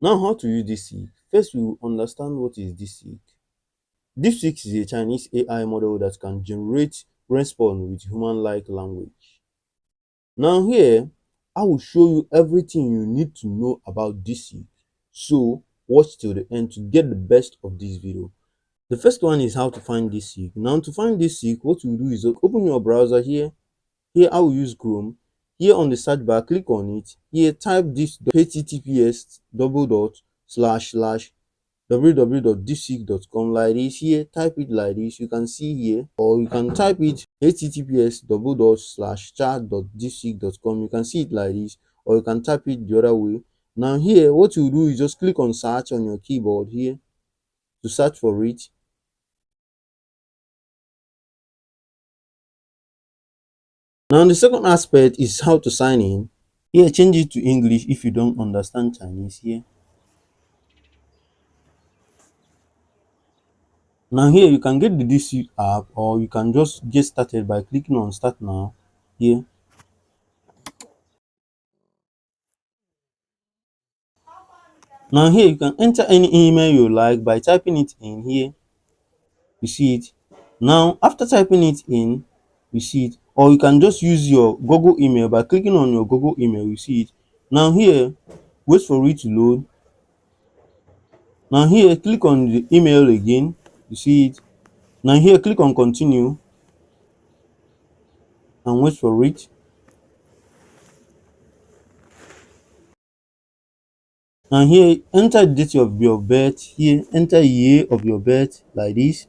Now, how to use DeepSeek? First, we will understand what is DeepSeek. DeepSeek is a Chinese AI model that can generate response with human-like language. Now here, I will show you everything you need to know about DeepSeek. So watch till the end to get the best of this video. The first one is how to find DeepSeek. Now to find DeepSeek, what you do is open your browser here. Here I will use Chrome. Here on the search bar, click on it. Here type this https double dot slash slash www.deepseek.com like this. Here type it like this, you can see here, or you can type it https double dot slash chat.deepseek.com, you can see it like this, or you can type it the other way. Now here what you do is just click on search on your keyboard here to search for it. Now the second aspect is how to sign in. Here change it to English if you don't understand Chinese here. Now here you can get the DeepSeek app, or you can just get started by clicking on start now here. Now here you can enter any email you like by typing it in here. You see it. Now after typing it in, you see it, or you can just use your Google email by clicking on your Google email. You see it. Now here, wait for it to load. Now here, click on the email again. You see it. Now here, click on continue and wait for it. Now here, enter the date of your birth. Here, enter year of your birth like this.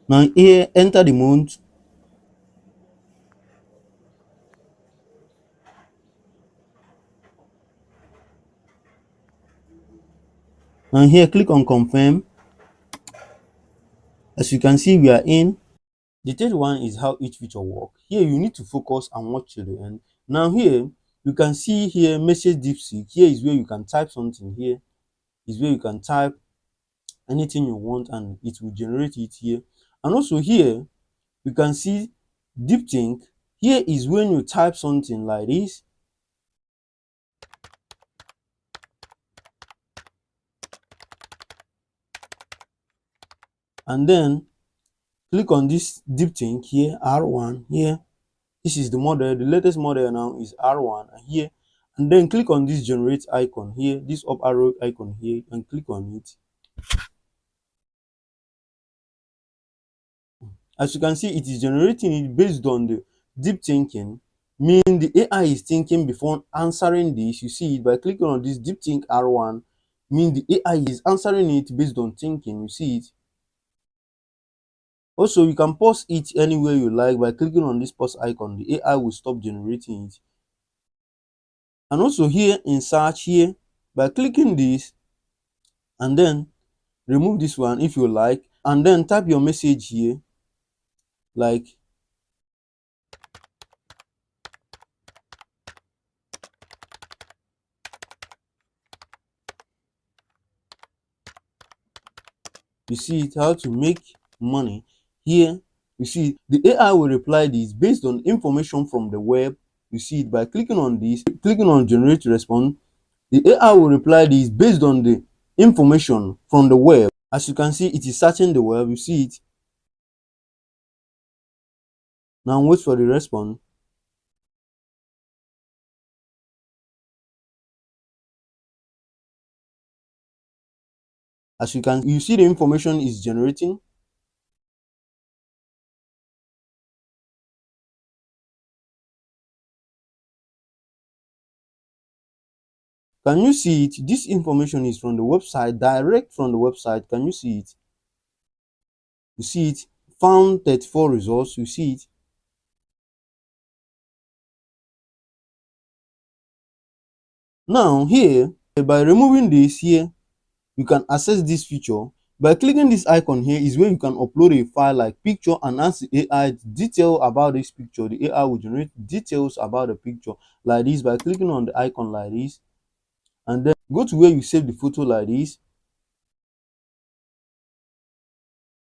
Now here, enter the month. And here, click on confirm. As you can see, we are in. The third one is how each feature works. Here you need to focus and watch till the end. Now here you can see here message DeepSeek. Here is where you can type something. Here is where you can type anything you want and it will generate it here. And also here you can see DeepThink. Here is when you type something like this, and then click on this DeepThink here, R1 here. This is the model, the latest model now is R1 here, and then click on this generate icon here, this up arrow icon here, and click on it. As you can see, it is generating it based on the deep thinking, meaning the AI is thinking before answering this. You see it by clicking on this deep think R1, mean the AI is answering it based on thinking. You see it. Also, you can pause it anywhere you like by clicking on this pause icon. The AI will stop generating it. And also here in search here, by clicking this and then remove this one if you like, and then type your message here like you see it, how to make money. Here you see the AI will reply this based on information from the web. You see it by clicking on this, clicking on generate response. The AI will reply this based on the information from the web. As you can see, it is searching the web. You see it. Now wait for the response. As you see the information is generating. Can you see it? This information is from the website, direct from the website. Can you see it? You see it. Found 34 results. You see it. Now here, by removing this here, you can access this feature. By clicking this icon here is where you can upload a file like picture and ask the AI detail about this picture. The AI will generate details about the picture like this by clicking on the icon like this, and then go to where you save the photo like this.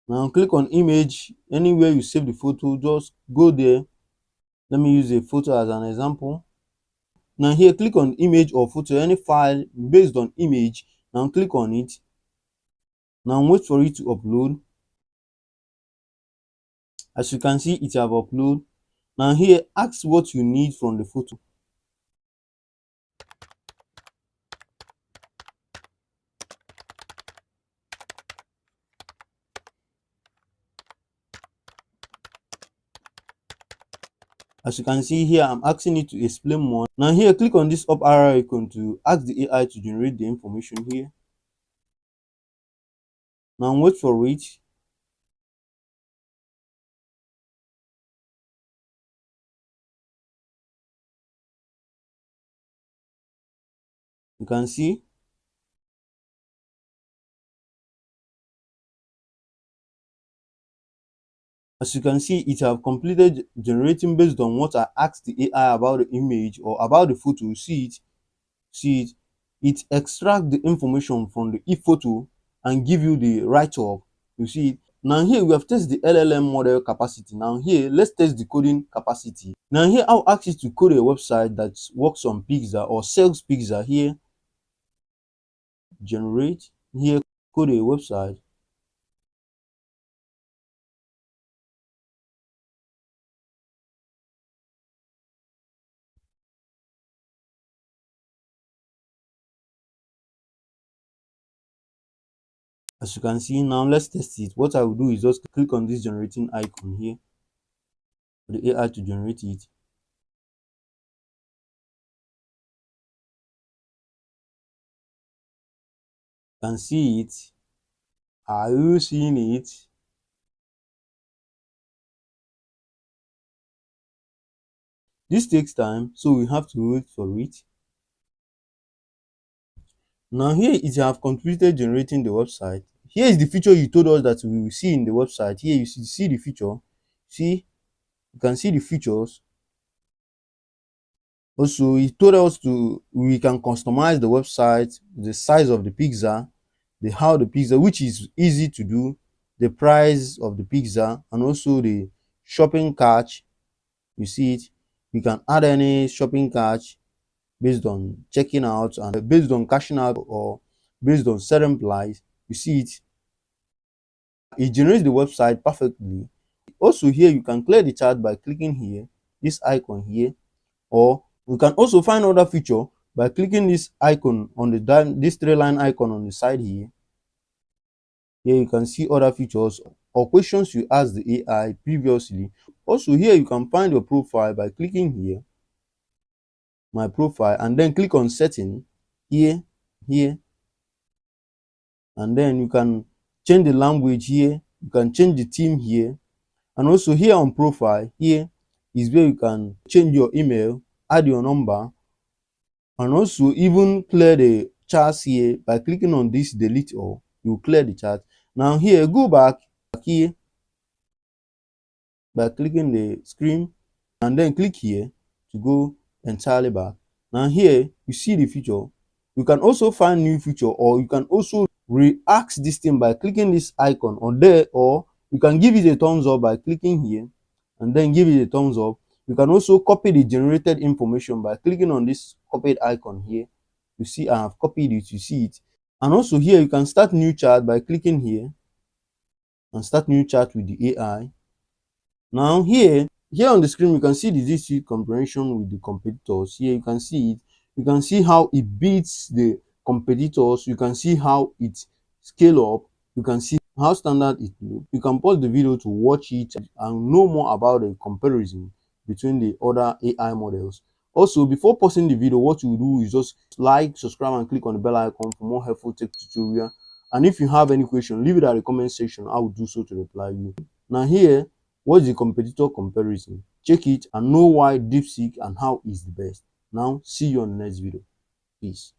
Now click on image. Anywhere you save the photo, just go there. Let me use a photo as an example. Now here, click on image or photo, any file based on image. Now click on it. Now wait for it to upload. As you can see, it have uploaded. Now here, ask what you need from the photo. As you can see here, I'm asking it to explain more. Now here, click on this up arrow icon to ask the AI to generate the information here. Now wait for it. You can see. As you can see, it have completed generating based on what I asked the AI about the image or about the photo. See it. It extract the information from the photo and give you the write-up. You see it. Now here we have tested the LLM model capacity. Now here, let's test the coding capacity. Now here, I'll ask you to code a website that works on pizza or sells pizza. Here, generate. Here, code a website. As you can see, now let's test it. What I will do is just click on this generating icon here for the AI to generate it. You can see it. Are you seeing it? This takes time, so we have to wait for it. Now here it have completed generating the website. Here is the feature you told us that we will see in the website. Here you see the feature. See, you can see the features. Also, he told us we can customize the website, the size of the pizza, the how the pizza, which is easy to do, the price of the pizza, and also the shopping cart. You see it. You can add any shopping cart based on checking out and based on cashing out or based on certain price. You see it. It generates the website perfectly. Also here you can clear the chat by clicking here, this icon here, or we can also find other feature by clicking this icon on the this three-line icon on the side here. Here you can see other features or questions you asked the AI previously. Also here you can find your profile by clicking here, my profile, and then click on setting here, and then you can change the language here, you can change the theme here, and also here on profile here is where you can change your email, add your number, and also even clear the chats here by clicking on this delete all. You clear the chat. Now here, go back here by clicking the screen and then click here to go entirely back. Now here you see the feature. You can also find new feature, or you can also react this thing by clicking this icon on there, or you can give it a thumbs up by clicking here and then give it a thumbs up. You can also copy the generated information by clicking on this copied icon here. You see I have copied it, you see it. And also here you can start new chat by clicking here and start new chat with the AI. Now here on the screen, you can see the DeepSeek comparison with the competitors. Here you can see it. You can see how it beats the competitors. You can see how it scale up. You can see how standard it looks. You can pause the video to watch it and know more about the comparison between the other AI models. Also, before pausing the video, what you do is just like, subscribe, and click on the bell icon for more helpful tech tutorial. And if you have any question, leave it at the comment section. I will do so to reply you. Now here, what's the competitor comparison? Check it and know why DeepSeek and how is the best. Now, see you on the next video. Peace.